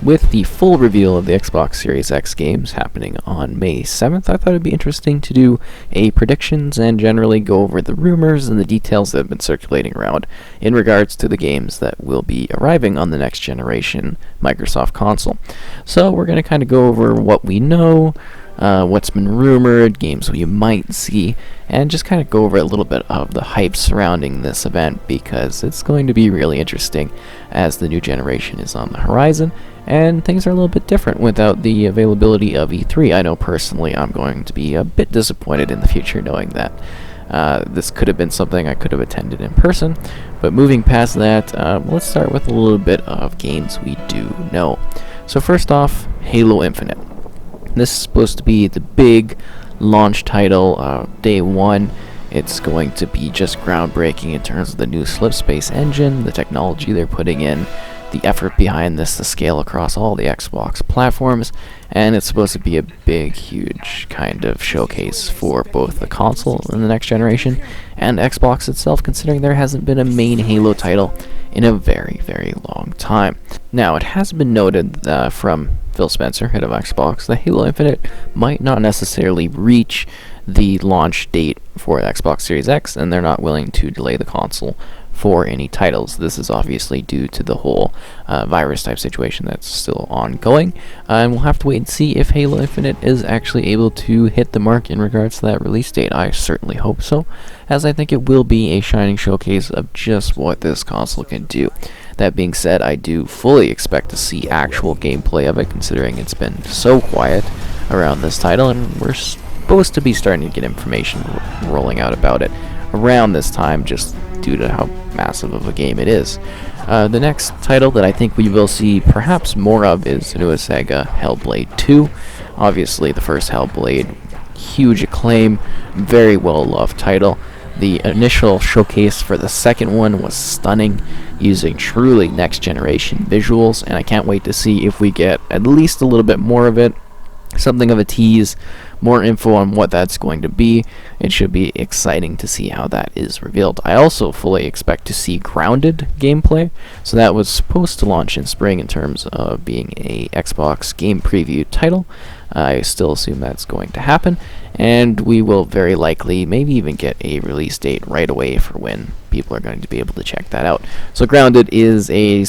with the full reveal of the Xbox Series X games happening on May 7th, I thought it'd be interesting to do a predictions and generally go over the rumors and the details that have been circulating around in regards to the games that will be arriving on the next generation Microsoft console. So we're going to kind of go over what we know, what's been rumored, games we might see, and just kind of go over a little bit of the hype surrounding this event, because it's going to be really interesting as the new generation is on the horizon and things are a little bit different without the availability of E3. I know personally I'm going to be a bit disappointed in the future knowing that this could have been something I could have attended in person. But moving past that, let's start with a little bit of games we do know. So first off, Halo Infinite. This is supposed to be the big launch title day one. It's going to be just groundbreaking in terms of the new slipspace engine, the technology they're putting in, the effort behind this to scale across all the Xbox platforms, and it's supposed to be a big, huge kind of showcase for both the console in the next generation and Xbox itself, considering there hasn't been a main Halo title in a very, very long time. Now, it has been noted from Phil Spencer, head of Xbox, that Halo Infinite might not necessarily reach the launch date for the Xbox Series X, and they're not willing to delay the console for any titles. This is obviously due to the whole virus type situation that's still ongoing, and we'll have to wait and see if Halo Infinite is actually able to hit the mark in regards to that release date. I certainly hope so, as I think it will be a shining showcase of just what this console can do. That being said, I do fully expect to see actual gameplay of it, considering it's been so quiet around this title, and we're supposed to be starting to get information rolling out about it around this time, just due to how massive of a game it is. The next title that I think we will see perhaps more of is Senua Saga Hellblade 2. Obviously, the first Hellblade, huge acclaim, very well-loved title. The initial showcase for the second one was stunning, using truly next-generation visuals, and I can't wait to see if we get at least a little bit more of it, something of a tease, more info on what that's going to be. It should be exciting to see how that is revealed. I also fully expect to see Grounded gameplay. So that was supposed to launch in spring in terms of being a Xbox game preview title. I still assume that's going to happen, and we will very likely maybe even get a release date right away for when people are going to be able to check that out. So Grounded is a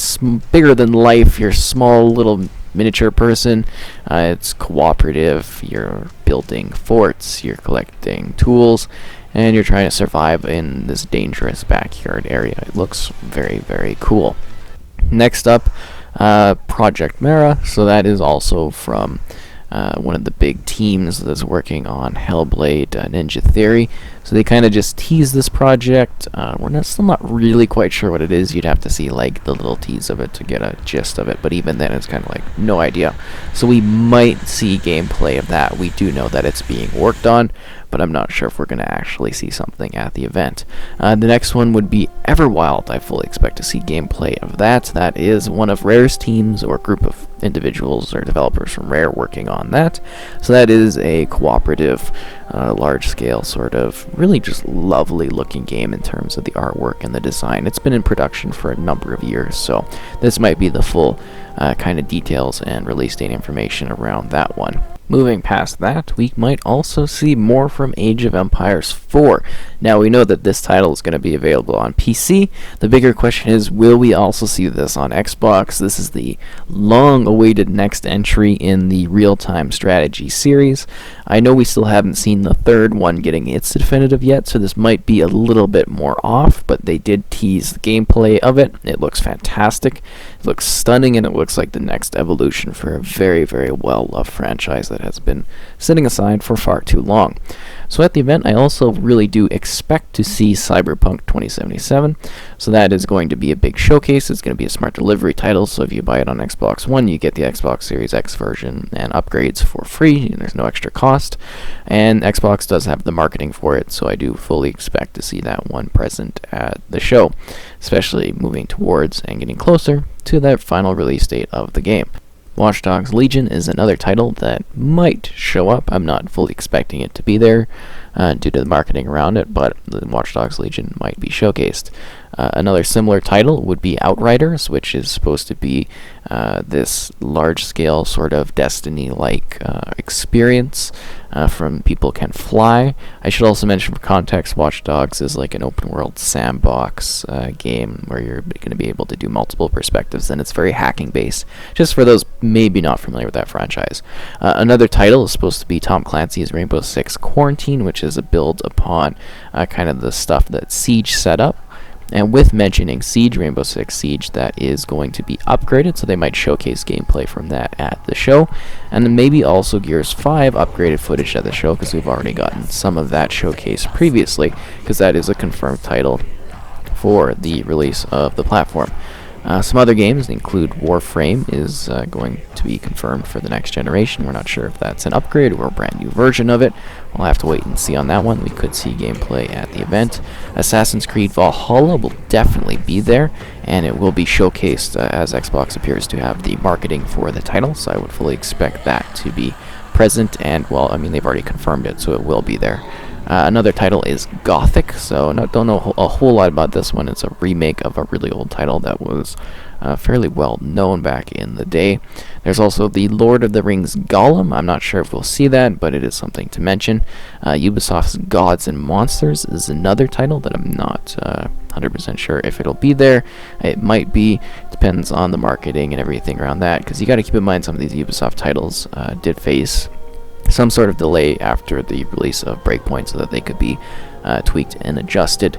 bigger than life, your small little miniature person. It's cooperative, you're building forts, you're collecting tools, and you're trying to survive in this dangerous backyard area. It looks very, very cool. Next up, Project Mara. So that is also from one of the big teams that's working on Hellblade, Ninja Theory. So they kind of just tease this project. We're still not really quite sure what it is. You'd have to see like the little tease of it to get a gist of it, but even then it's kind of like no idea. So we might see gameplay of that. We do know that it's being worked on, but I'm not sure if we're going to actually see something at the event. The next one would be Everwild. I fully expect to see gameplay of that. That is one of Rare's teams or group of individuals or developers from Rare working on that. So that is a cooperative, large-scale sort of really just lovely looking game in terms of the artwork and the design. It's been in production for a number of years, so this might be the full kind of details and release date information around that one. Moving past that, we might also see more from Age of Empires 4. Now, we know that this title is going to be available on PC. The bigger question is, will we also see this on Xbox? This is the long-awaited next entry in the real-time strategy series. I know we still haven't seen the third one getting its definitive yet, so this might be a little bit more off, but they did tease the gameplay of it. It looks fantastic, it looks stunning, and it looks like the next evolution for a very, very well-loved franchise that has been sitting aside for far too long. So at the event, I also really do expect to see Cyberpunk 2077. So that is going to be a big showcase. It's going to be a smart delivery title, so if you buy it on Xbox One, you get the Xbox Series X version and upgrades for free, and there's no extra cost. And Xbox does have the marketing for it, so I do fully expect to see that one present at the show, especially moving towards and getting closer to that final release date of the game. Watch Dogs Legion is another title that might show up. I'm not fully expecting it to be there. due to the marketing around it, but the Watch Dogs Legion might be showcased. Another similar title would be Outriders, which is supposed to be this large-scale sort of Destiny-like experience from People Can Fly. I should also mention for context, Watch Dogs is like an open-world sandbox game where you're going to be able to do multiple perspectives, and it's very hacking-based, just for those maybe not familiar with that franchise. Another title is supposed to be Tom Clancy's Rainbow Six Quarantine, which is a build upon kind of the stuff that Siege set up. And with mentioning Siege, Rainbow Six Siege, that is going to be upgraded, so they might showcase gameplay from that at the show. And then maybe also Gears 5 upgraded footage at the show, because we've already gotten some of that showcase previously, because that is a confirmed title for the release of the platform. Some other games include Warframe is going to be confirmed for the next generation. We're not sure if that's an upgrade or a brand new version of it. We'll have to wait and see on that one. We could see gameplay at the event. Assassin's Creed Valhalla will definitely be there, and it will be showcased as Xbox appears to have the marketing for the title, so I would fully expect that to be present, and, well, I mean, they've already confirmed it, so it will be there. Another title is Gothic, so don't know a whole lot about this one. It's a remake of a really old title that was fairly well known back in the day. There's also the Lord of the Rings Gollum. I'm not sure if we'll see that, but it is something to mention. Ubisoft's Gods and Monsters is another title that I'm not 100% sure if it'll be there. It might be, depends on the marketing and everything around that, because you got to keep in mind some of these Ubisoft titles did face some sort of delay after the release of Breakpoint, so that they could be tweaked and adjusted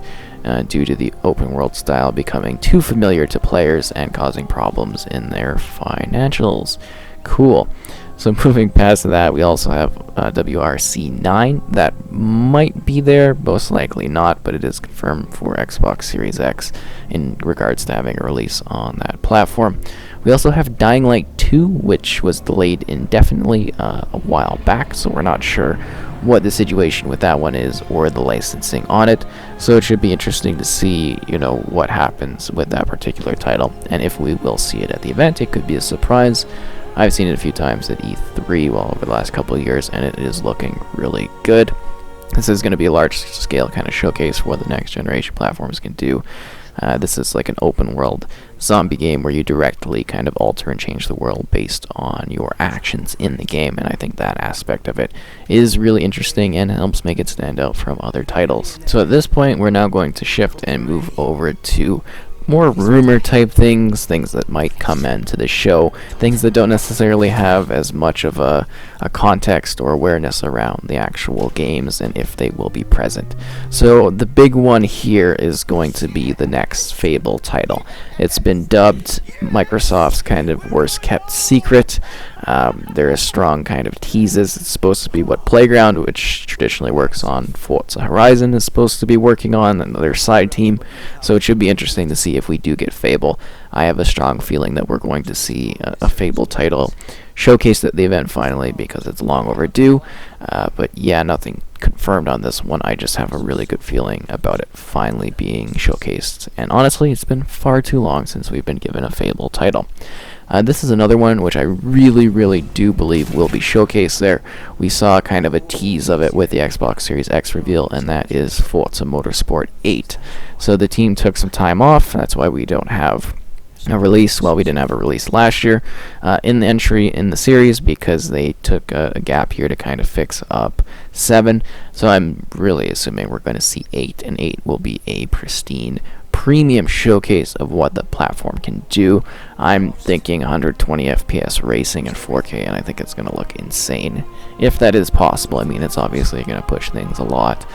due to the open world style becoming too familiar to players and causing problems in their financials. Cool. So moving past that, we also have WRC9 that might be there, most likely not, but it is confirmed for Xbox Series X in regards to having a release on that platform. We also have Dying Light 2, which was delayed indefinitely a while back, so we're not sure what the situation with that one is or the licensing on it. So it should be interesting to see, what happens with that particular title, and if we will see it at the event. It could be a surprise. I've seen it a few times at E3, over the last couple of years, and it is looking really good. This is going to be a large-scale kind of showcase for what the next generation platforms can do. This is like an open-world zombie game where you directly kind of alter and change the world based on your actions in the game, and I think that aspect of it is really interesting and helps make it stand out from other titles. So at this point, we're now going to shift and move over to more rumor type things that might come into the show, things that don't necessarily have as much of a context or awareness around the actual games and if they will be present. So the big one here is going to be the next Fable title. It's been dubbed Microsoft's kind of worst kept secret. There is strong kind of teases. It's supposed to be what Playground, which traditionally works on Forza Horizon, is supposed to be working on, another side team. So it should be interesting to see if we do get Fable. I have a strong feeling that we're going to see a Fable title showcased at the event finally, because it's long overdue. But yeah, nothing confirmed on this one. I just have a really good feeling about it finally being showcased. And honestly, it's been far too long since we've been given a Fable title. This is another one which I really do believe will be showcased there. We saw kind of a tease of it with the Xbox Series X reveal, and that is Forza Motorsport 8. So the team took some time off. That's why we don't have a release. Well, we didn't have a release last year in the entry in the series, because they took a gap here to kind of fix up 7. So I'm really assuming we're going to see 8, and 8 will be a pristine premium showcase of what the platform can do. I'm thinking 120 FPS racing in 4K, and I think it's going to look insane if that is possible. I mean, it's obviously going to push things a lot.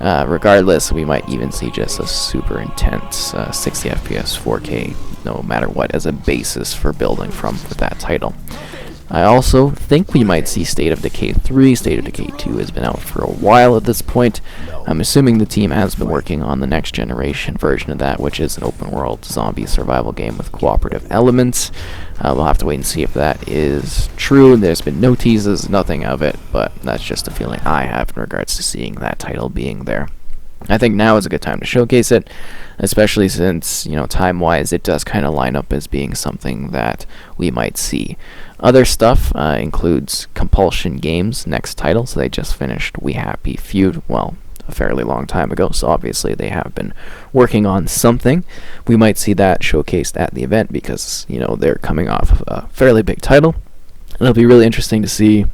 Regardless, we might even see just a super intense 60 FPS 4K, no matter what, as a basis for building from with that title. I also think we might see State of Decay 3. State of Decay 2 has been out for a while at this point. I'm assuming the team has been working on the next generation version of that, which is an open world zombie survival game with cooperative elements. We'll have to wait and see if that is true. There's been no teases, nothing of it, but that's just a feeling I have in regards to seeing that title being there. I think now is a good time to showcase it, especially since, time-wise, it does kind of line up as being something that we might see. Other stuff includes Compulsion Games' next title, so they just finished We Happy Feud, well, a fairly long time ago, so obviously they have been working on something. We might see that showcased at the event because, they're coming off of a fairly big title. It'll be really interesting to see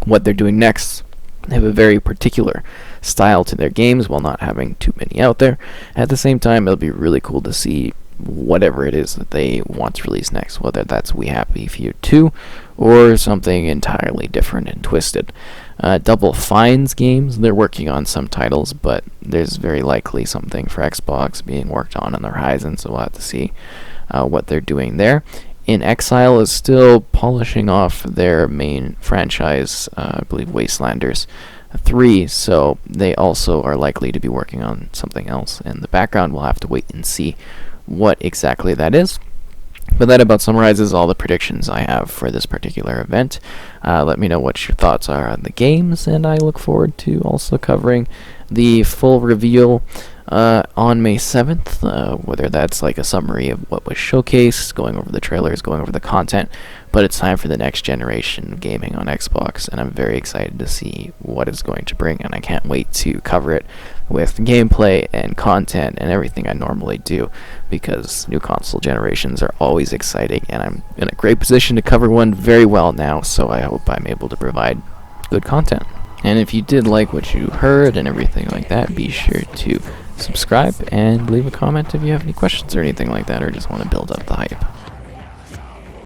what they're doing next. They have a very particular style to their games while not having too many out there. At the same time, it'll be really cool to see whatever it is that they want to release next, whether that's We Happy Feud 2 or something entirely different and twisted. Double Fine's games, they're working on some titles, but there's very likely something for Xbox being worked on the horizon, so we'll have to see what they're doing there. In Exile is still polishing off their main franchise, I believe Wastelanders 3, so they also are likely to be working on something else in the background. We'll have to wait and see what exactly that is. But that about summarizes all the predictions I have for this particular event. Let me know what your thoughts are on the games, and I look forward to also covering the full reveal on May 7th, whether that's like a summary of what was showcased, going over the trailers, going over the content, but it's time for the next generation of gaming on Xbox, and I'm very excited to see what it's going to bring, and I can't wait to cover it with gameplay and content and everything I normally do, because new console generations are always exciting, and I'm in a great position to cover one very well now, so I hope I'm able to provide good content. And if you did like what you heard and everything like that, be sure to subscribe and leave a comment if you have any questions or anything like that, or just want to build up the hype.